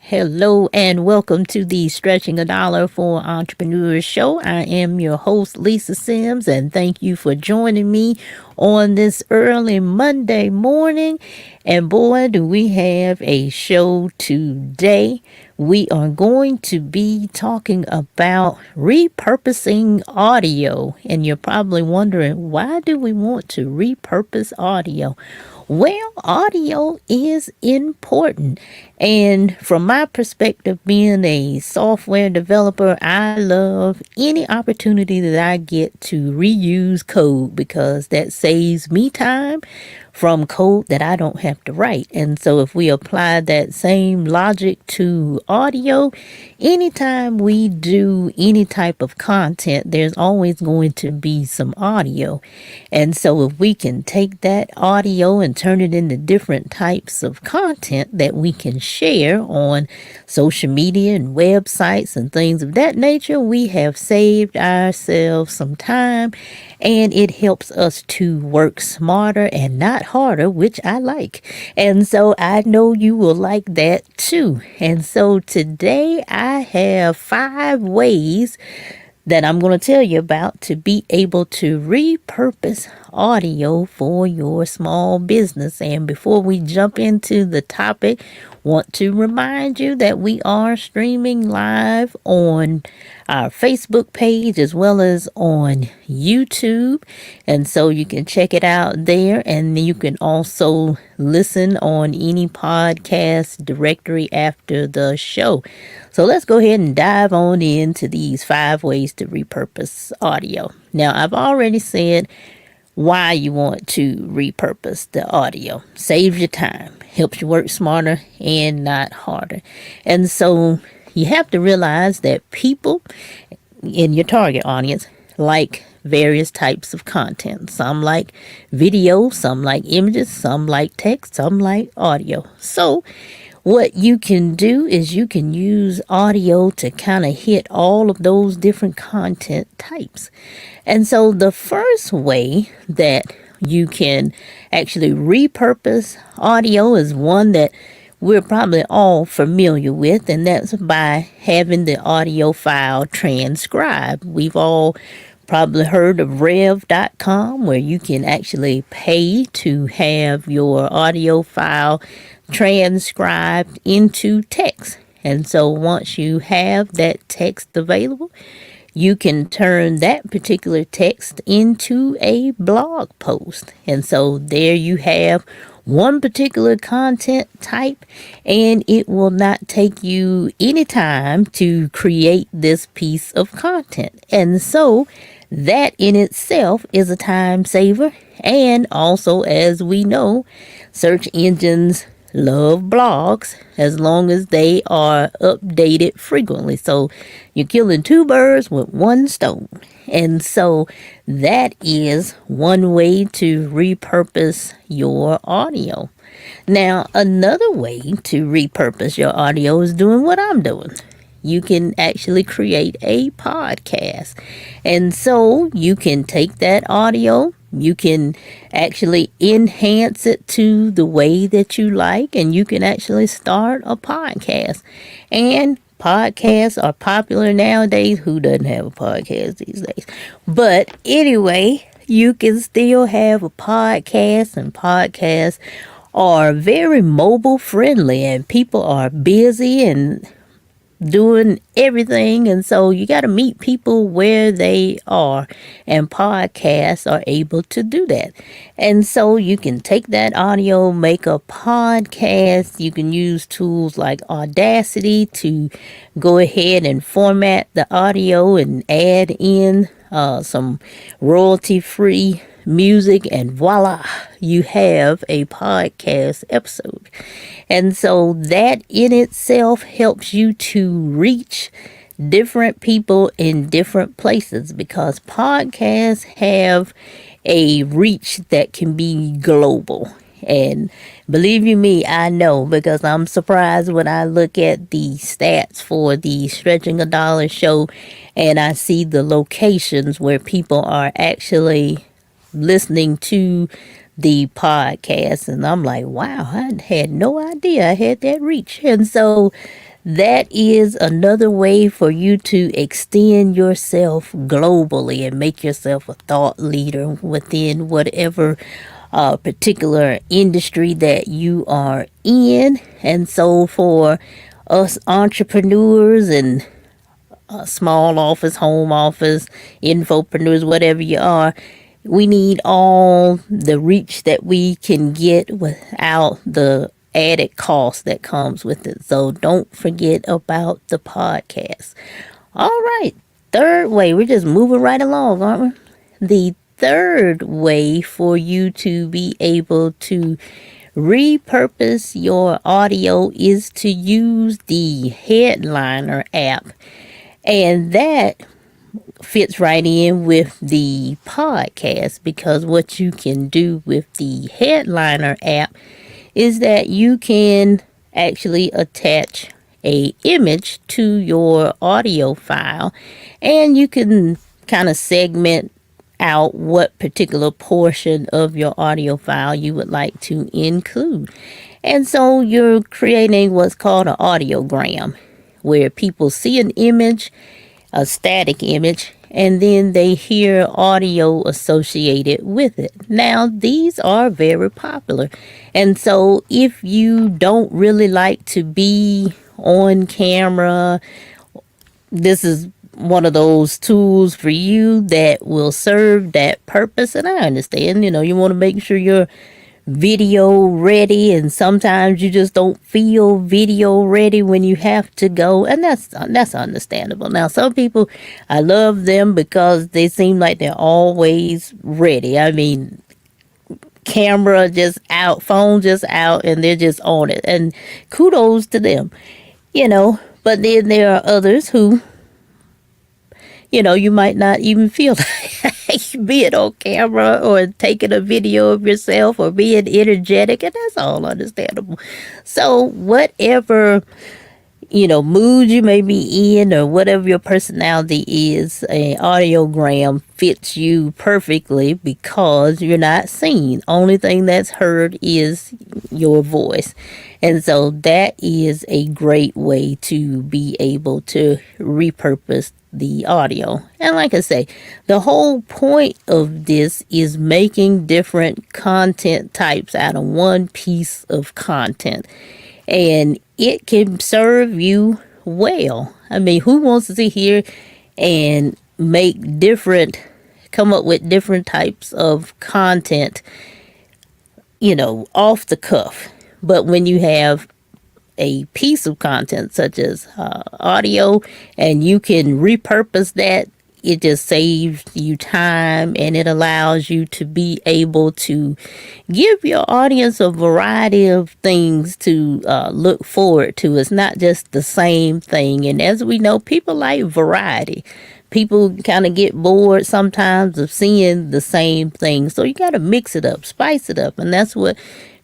Hello and welcome to the Stretching a Dollar for Entrepreneurs show. I am your host, Lisa Sims, and thank you for joining me on this early Monday morning. And boy, do we have a show today. We are going to be talking about repurposing audio. And you're probably wondering, why do we want to repurpose audio? Well, audio is important. And from my perspective, being a software developer, I love any opportunity that I get to reuse code because that saves me time from code that I don't have to write. And so if we apply that same logic to audio, anytime we do any type of content, there's always going to be some audio. And so if we can take that audio and turn it into different types of content that we can share on social media and websites and things of that nature, we have saved ourselves some time, and it helps us to work smarter and not harder, which I like. And so I know you will like that too. And so today I have 5 ways that I'm going to tell you about to be able to repurpose audio for your small business. And before we jump into the topic, want to remind you that we are streaming live on our Facebook page as well as on YouTube. And so you can check it out there, and you can also listen on any podcast directory after the show. So let's go ahead and dive on into these 5 ways to repurpose audio. Now, I've already said why you want to repurpose the audio. Saves you time, helps you work smarter and not harder. And so you have to realize that people in your target audience like various types of content. Some like video, some like images, some like text, some like audio. So what you can do is you can use audio to kind of hit all of those different content types. And so the first way that you can actually repurpose audio is one that we're probably all familiar with, and that's by having the audio file transcribed. We've all probably heard of rev.com, where you can actually pay to have your audio file transcribed into text. And so once you have that text available, you can turn that particular text into a blog post. And so there you have one particular content type, and it will not take you any time to create this piece of content. And so that in itself is a time saver. And also, as we know, search engines love blogs as long as they are updated frequently. So you're killing 2 birds with 1 stone. And so that is one way to repurpose your audio. Now, another way to repurpose your audio is doing what I'm doing. You can actually create a podcast. And so you can take that audio, you can actually enhance it to the way that you like, and you can actually start a podcast. And podcasts are popular nowadays. Who doesn't have a podcast these days? But anyway, you can still have a podcast, and podcasts are very mobile friendly, and people are busy and doing everything, and so you got to meet people where they are, and podcasts are able to do that. And so you can take that audio, make a podcast. You can use tools like Audacity to go ahead and format the audio and add in some royalty-free music, and voila, you have a podcast episode. And so that in itself helps you to reach different people in different places, because podcasts have a reach that can be global. And believe you me, I know, because I'm surprised when I look at the stats for the Stretching a Dollar show and I see the locations where people are actually listening to the podcast, and I'm like, wow, I had no idea I had that reach. And so That is another way for you to extend yourself globally and make yourself a thought leader within whatever particular industry that you are in. And so for us entrepreneurs and small office, home office, infopreneurs, whatever you are, we need all the reach that we can get without the added cost that comes with it. So don't forget about the podcast. All right. Third way, we're just moving right along, aren't we? The third way for you to be able to repurpose your audio is to use the Headliner app. And that fits right in with the podcast, because what you can do with the Headliner app is that you can actually attach a image to your audio file, and you can kind of segment out what particular portion of your audio file you would like to include. And so you're creating what's called an audiogram, where people see an image, a static image, and then they hear audio associated with it. Now, these are very popular. And so if you don't really like to be on camera, this is one of those tools for you that will serve that purpose. And I understand, you want to make sure you're video ready, and sometimes you just don't feel video ready when you have to go, and that's understandable. Now, some people, I love them because they seem like they're always ready. I mean, camera just out, phone just out, and they're just on it, and kudos to them, but then there are others who, you might not even feel like being on camera or taking a video of yourself or being energetic, and that's all understandable. So whatever, mood you may be in, or whatever your personality is, an audiogram fits you perfectly because you're not seen. Only thing that's heard is your voice. And so that is a great way to be able to repurpose the audio. And like I say, the whole point of this is making different content types out of one piece of content. And it can serve you well. I mean, who wants to sit here and come up with different types of content, off the cuff? But when you have a piece of content such as audio, and you can repurpose that, it just saves you time, and it allows you to be able to give your audience a variety of things to look forward to. It's not just the same thing. And as we know, people like variety. People kind of get bored sometimes of seeing the same thing. So you got to mix it up, spice it up. And that's what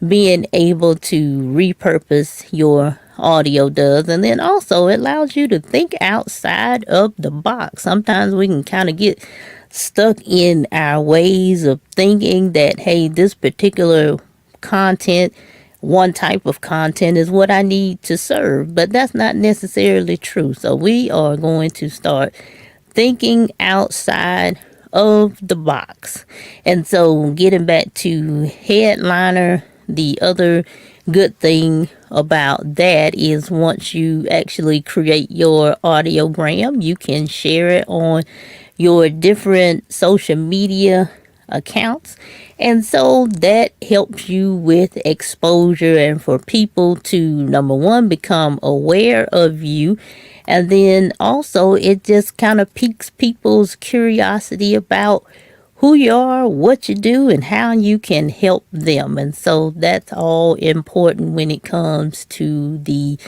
being able to repurpose your audio does. And then also it allows you to think outside of the box. Sometimes we can kind of get stuck in our ways of thinking that, hey, this particular content, one type of content is what I need to serve, but that's not necessarily true. So we are going to start thinking outside of the box. And so getting back to Headliner, the other good thing about that is once you actually create your audiogram, you can share it on your different social media accounts. And so that helps you with exposure and for people to, number one, become aware of you. And then also it just kind of piques people's curiosity about who you are, what you do, and how you can help them. And so that's all important when it comes to the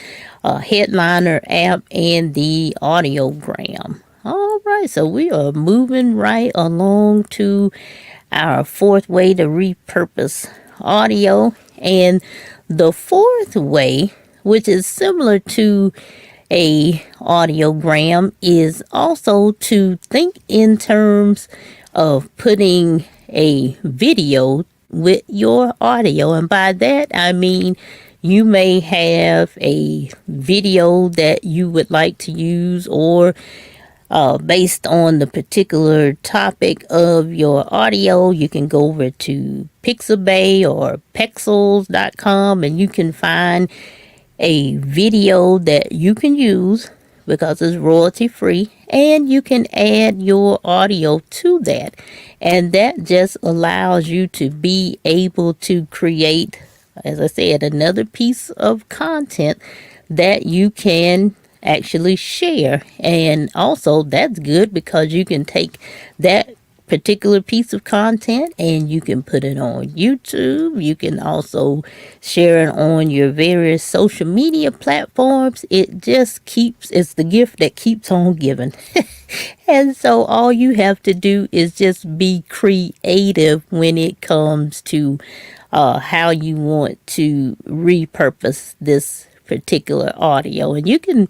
Headliner app and the audiogram. All right, so we are moving right along to our fourth way to repurpose audio. And the fourth way, which is similar to a audiogram, is also to think in terms of putting a video with your audio. And by that, I mean you may have a video that you would like to use, or based on the particular topic of your audio, you can go over to Pixabay or Pexels.com and you can find a video that you can use because it's royalty free, and you can add your audio to that, and that just allows you to be able to create, as I said, another piece of content that you can actually share. And also that's good because you can take that particular piece of content and you can put it on YouTube. You can also share it on your various social media platforms. It's the gift that keeps on giving. And so all you have to do is just be creative when it comes to how you want to repurpose this particular audio, and you can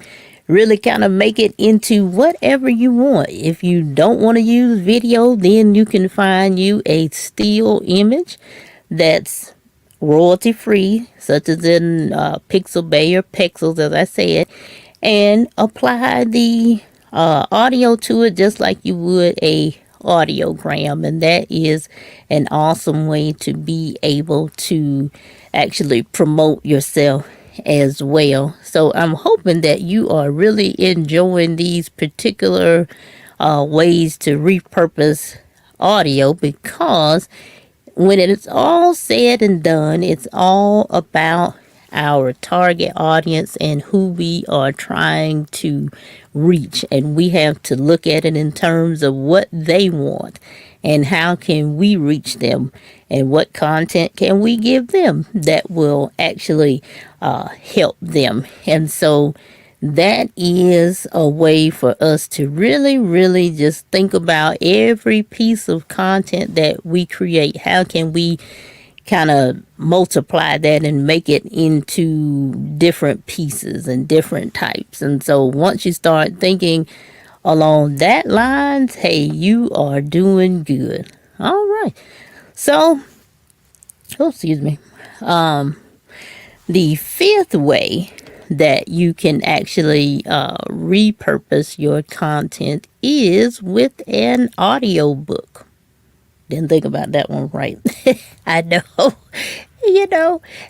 really kind of make it into whatever you want. If you don't want to use video, then you can find you a still image that's royalty free, such as in Pixabay or Pexels, as I said, and apply the audio to it just like you would a audiogram. And that is an awesome way to be able to actually promote yourself as well. So I'm hoping that you are really enjoying these particular ways to repurpose audio, because when it's all said and done, it's all about our target audience and who we are trying to reach. And we have to look at it in terms of what they want and how can we reach them and what content can we give them that will actually help them. And so that is a way for us to really, really just think about every piece of content that we create. How can we kind of multiply that and make it into different pieces and different types? And so once you start thinking along that lines, hey, you are doing good. All right. So, excuse me. The fifth way that you can actually repurpose your content is with an audiobook. Didn't think about that one right. I know.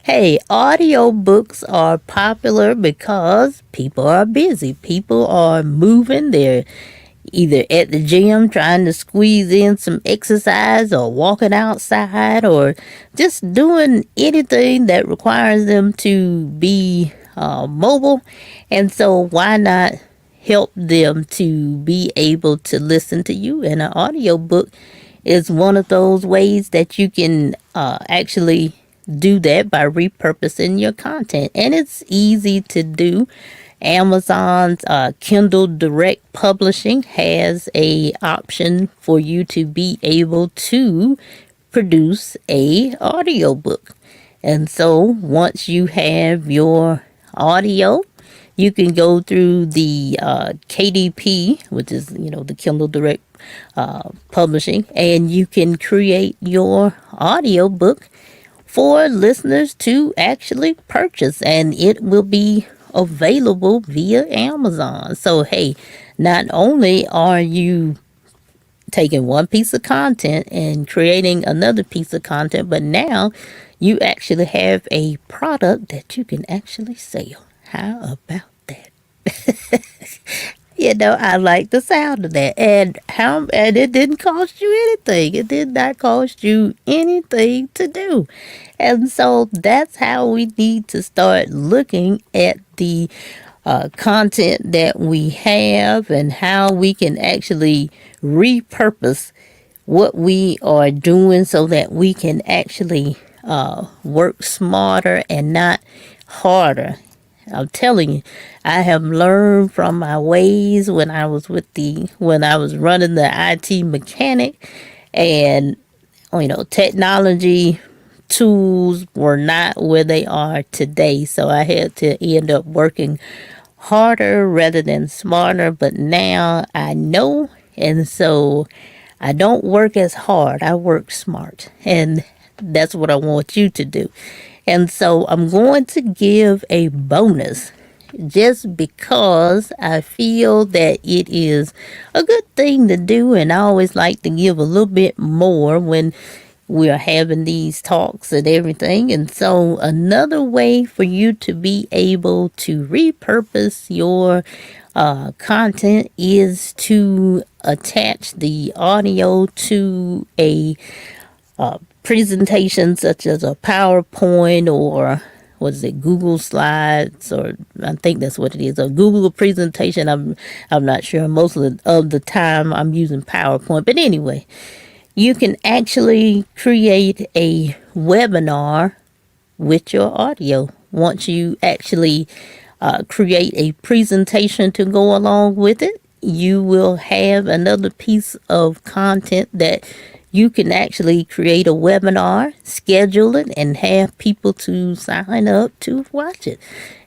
Hey, audiobooks are popular because people are busy. People are moving. They're either at the gym trying to squeeze in some exercise, or walking outside, or just doing anything that requires them to be mobile. And so why not help them to be able to listen to you? And an audiobook is one of those ways that you can actually do that by repurposing your content. And it's easy to do. Amazon's Kindle Direct Publishing has a option for you to be able to produce a audiobook. And so once you have your audio, you can go through the KDP, which is, the Kindle Direct Publishing, and you can create your audiobook for listeners to actually purchase, and it will be available via Amazon. So, hey, not only are you taking one piece of content and creating another piece of content, but now you actually have a product that you can actually sell. How about that? I like the sound of that. And it didn't cost you anything. It did not cost you anything to do. And so that's how we need to start looking at the content that we have and how we can actually repurpose what we are doing so that we can actually work smarter and not harder. I'm telling you, I have learned from my ways when I was running the IT mechanic, and technology tools were not where they are today. So I had to end up working harder rather than smarter. But now I know, and so I don't work as hard. I work smart, and that's what I want you to do. And so I'm going to give a bonus just because I feel that it is a good thing to do. And I always like to give a little bit more when we're having these talks and everything. And so another way for you to be able to repurpose your content is to attach the audio to a presentation such as a PowerPoint or what is it, Google Slides, or I think that's what it is, a Google presentation. I'm not sure. Most of the time I'm using PowerPoint, but anyway, you can actually create a webinar with your audio. Once you actually create a presentation to go along with it, you will have another piece of content that you can actually create a webinar, schedule it, and have people to sign up to watch it.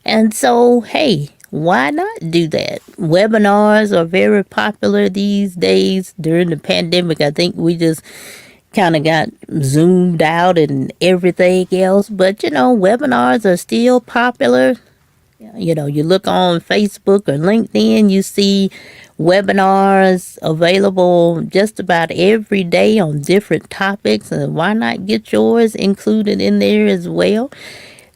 And so, hey, why not do that? Webinars are very popular these days. During the pandemic, I think we just kind of got zoomed out and everything else. But, webinars are still popular. You look on Facebook or LinkedIn, you see webinars available just about every day on different topics. And why not get yours included in there as well?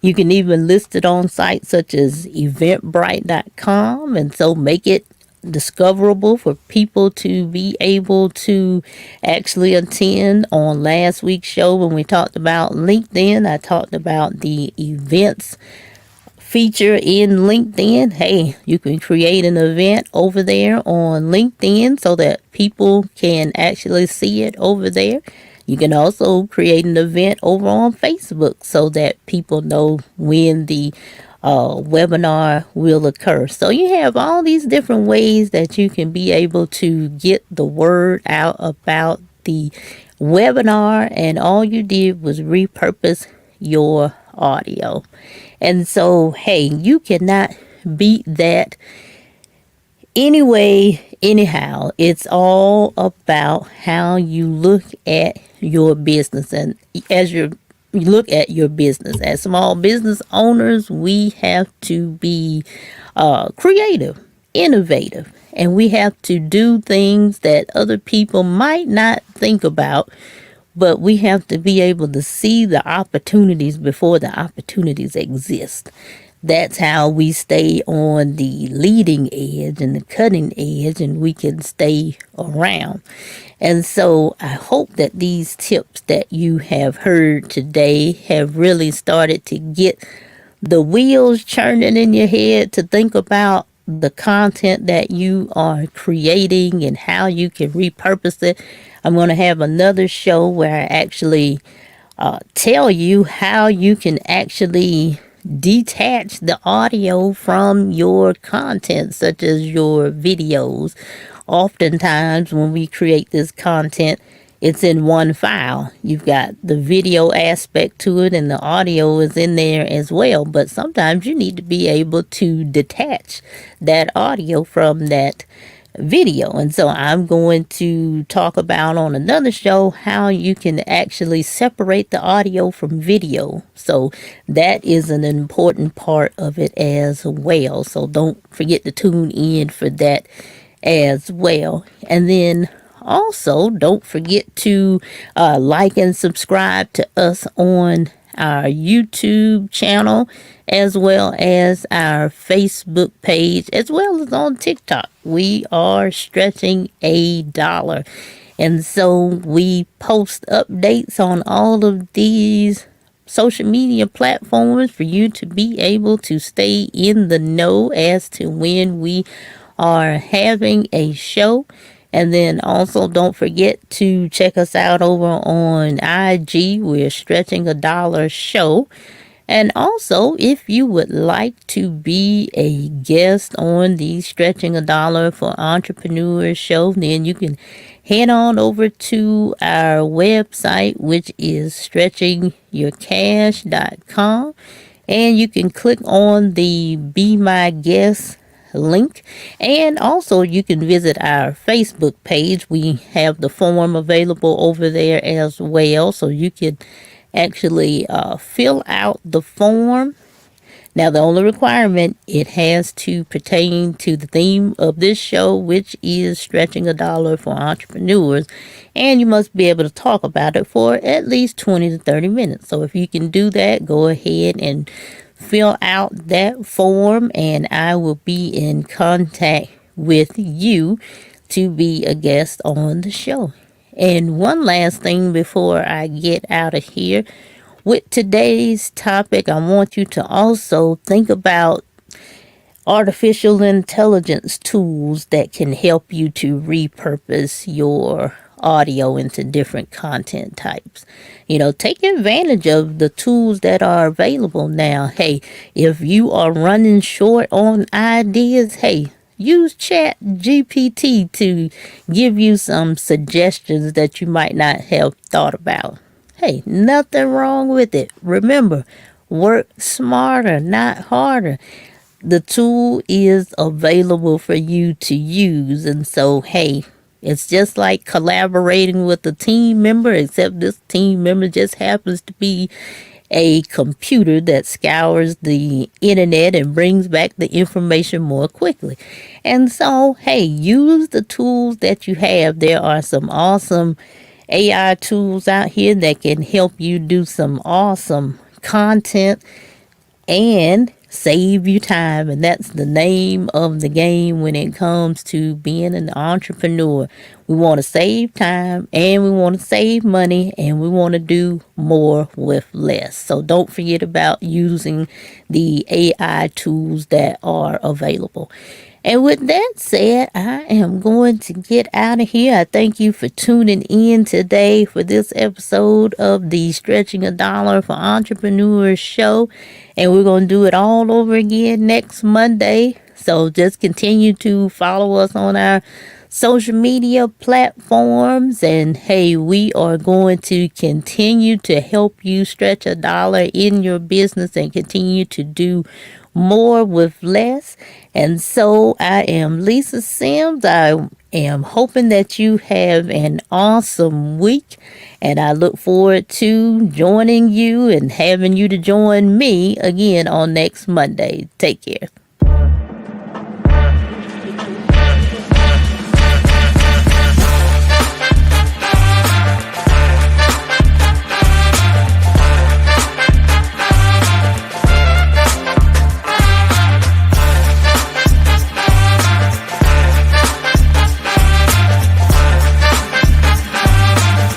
You can even list it on sites such as eventbrite.com, and so make it discoverable for people to be able to actually attend. On last week's show, when we talked about LinkedIn, I talked about the events feature in LinkedIn. Hey, you can create an event over there on LinkedIn so that people can actually see it over there. You can also create an event over on Facebook so that people know when the webinar will occur. So you have all these different ways that you can be able to get the word out about the webinar, and all you did was repurpose your audio. And so, hey, you cannot beat that anyway, anyhow. It's all about how you look at your business. And as you look at your business, as small business owners, we have to be creative, innovative, and we have to do things that other people might not think about. But we have to be able to see the opportunities before the opportunities exist. That's how we stay on the leading edge and the cutting edge, and we can stay around. And so I hope that these tips that you have heard today have really started to get the wheels churning in your head to think about the content that you are creating and how you can repurpose it. I'm going to have another show where I actually tell you how you can actually detach the audio from your content, such as your videos. Oftentimes when we create this content, it's in one file. You've got the video aspect to it and the audio is in there as well. But sometimes you need to be able to detach that audio from that video. And so I'm going to talk about on another show how you can actually separate the audio from video. So that is an important part of it as well. So don't forget to tune in for that as well. And then also, don't forget to like and subscribe to us on our YouTube channel, as well as our Facebook page, as well as on TikTok. We are stretching a dollar. And so we post updates on all of these social media platforms for you to be able to stay in the know as to when we are having a show. And then also don't forget to check us out over on IG. We're Stretching a Dollar Show. And also, if you would like to be a guest on the Stretching a Dollar for Entrepreneurs show, then you can head on over to our website, which is stretchingyourcash.com. And you can click on the Be My Guest link, and also you can visit our Facebook page. We have the form available over there as well, so you can actually fill out the form. Now, the only requirement, it has to pertain to the theme of this show, which is stretching a dollar for entrepreneurs. And you must be able to talk about it for at least 20 to 30 minutes. So if you can do that, go ahead and fill out that form, and I will be in contact with you to be a guest on the show. And one last thing before I get out of here. With today's topic, I want you to also think about artificial intelligence tools that can help you to repurpose your audio into different content types. Take advantage of the tools that are available now. Hey, if you are running short on ideas, hey, use Chat GPT to give you some suggestions that you might not have thought about. Hey, nothing wrong with it. Remember, work smarter, not harder. The tool is available for you to use. And so, hey, it's just like collaborating with a team member, except this team member just happens to be a computer that scours the internet and brings back the information more quickly. And so, hey, use the tools that you have. There are some awesome AI tools out here that can help you do some awesome content and save you time. And that's the name of the game when it comes to being an entrepreneur. We want to save time, and we want to save money, and we want to do more with less. So don't forget about using the AI tools that are available. And with that said, I am going to get out of here. I thank you for tuning in today for this episode of the Stretching a Dollar for Entrepreneurs show. And we're going to do it all over again next Monday. So just continue to follow us on our social media platforms. And hey, we are going to continue to help you stretch a dollar in your business and continue to do more with less. And so I am Lisa Sims. I am hoping that you have an awesome week, and I look forward to joining you and having you to join me again on next Monday. Take care.